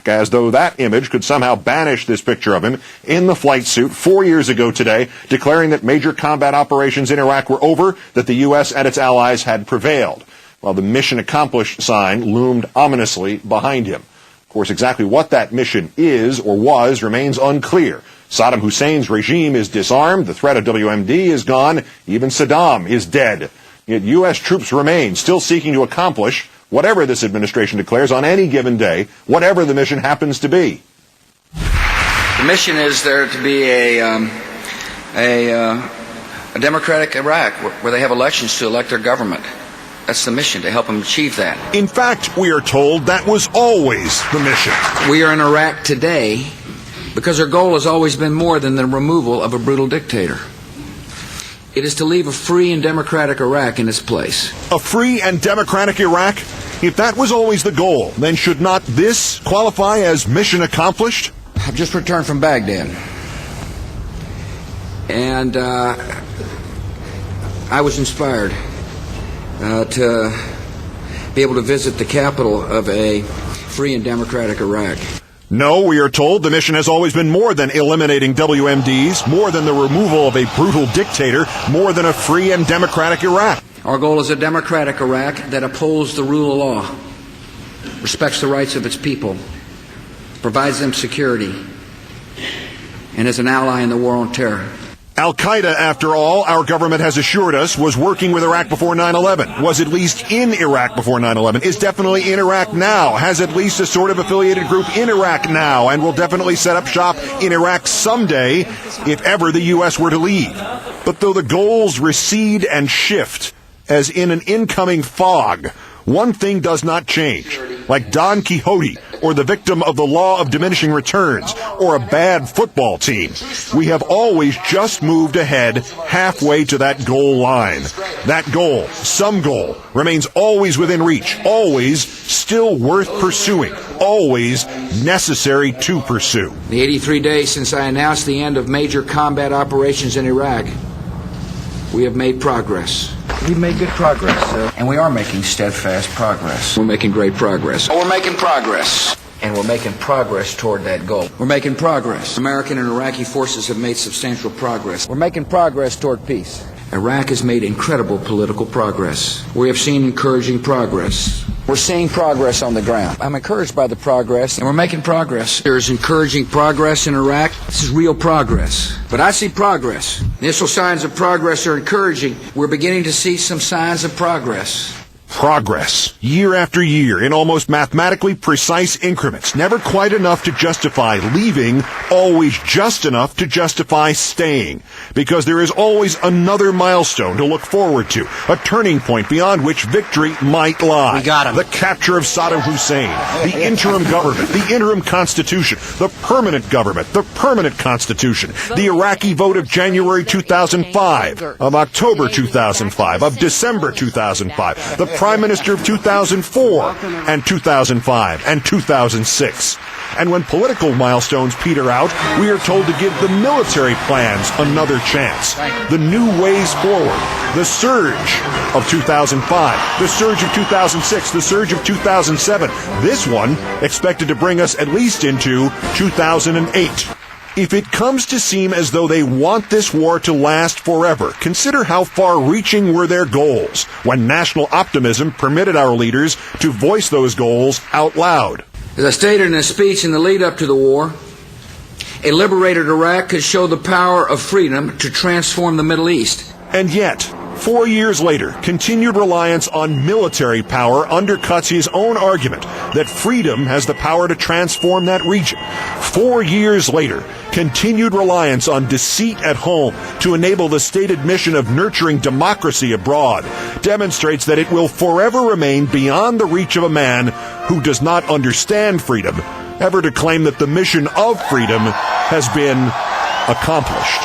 as though that image could somehow banish this picture of him in the flight suit 4 years ago today, declaring that major combat operations in Iraq were over, that the U.S. and its allies had prevailed, while the mission accomplished sign loomed ominously behind him. Of course, exactly what that mission is or was remains unclear. Saddam Hussein's regime is disarmed, the threat of WMD is gone, even Saddam is dead. Yet U.S. troops remain, still seeking to accomplish whatever this administration declares on any given day, whatever the mission happens to be. The mission is there to be a democratic Iraq where they have elections to elect their government. That's the mission, to help them achieve that. In fact, we are told that was always the mission. We are in Iraq today because our goal has always been more than the removal of a brutal dictator. It is to leave a free and democratic Iraq in its place. A free and democratic Iraq? If that was always the goal, then should not this qualify as mission accomplished? I've just returned from Baghdad. And I was inspired to be able to visit the capital of a free and democratic Iraq. No, we are told the mission has always been more than eliminating WMDs, more than the removal of a brutal dictator, more than a free and democratic Iraq. Our goal is a democratic Iraq that upholds the rule of law, respects the rights of its people, provides them security, and is an ally in the war on terror. Al-Qaeda, after all, our government has assured us, was working with Iraq before 9/11, was at least in Iraq before 9/11, is definitely in Iraq now, has at least a sort of affiliated group in Iraq now, and will definitely set up shop in Iraq someday if ever the U.S. were to leave. But though the goals recede and shift, as in an incoming fog, one thing does not change. Like Don Quixote, or the victim of the law of diminishing returns, or a bad football team, we have always just moved ahead halfway to that goal line. That goal, some goal, remains always within reach, always still worth pursuing, always necessary to pursue. The 83 days since I announced the end of major combat operations in Iraq, we have made progress. We've made good progress, and we are making steadfast progress. We're making great progress. We're making progress. And we're making progress toward that goal. We're making progress. American and Iraqi forces have made substantial progress. We're making progress toward peace. Iraq has made incredible political progress. We have seen encouraging progress. We're seeing progress on the ground. I'm encouraged by the progress, and we're making progress. There's encouraging progress in Iraq. This is real progress. But I see progress. Initial signs of progress are encouraging. We're beginning to see some signs of progress. Progress, year after year, in almost mathematically precise increments, never quite enough to justify leaving, always just enough to justify staying. Because there is always another milestone to look forward to, a turning point beyond which victory might lie. We got him. The capture of Saddam Hussein, the interim government, the interim constitution, the permanent government, the permanent constitution, the Iraqi vote of January 2005, of October 2005, of December 2005, the Prime Minister of 2004 and 2005 and 2006. And when political milestones peter out, we are told to give the military plans another chance. The new ways forward, the surge of 2005, the surge of 2006, the surge of 2007. This one expected to bring us at least into 2008. If it comes to seem as though they want this war to last forever, consider how far-reaching were their goals when national optimism permitted our leaders to voice those goals out loud. As I stated in a speech in the lead-up to the war, a liberated Iraq could show the power of freedom to transform the Middle East. And yet, 4 years later, continued reliance on military power undercuts his own argument that freedom has the power to transform that region. 4 years later, continued reliance on deceit at home to enable the stated mission of nurturing democracy abroad demonstrates that it will forever remain beyond the reach of a man who does not understand freedom ever to claim that the mission of freedom has been accomplished.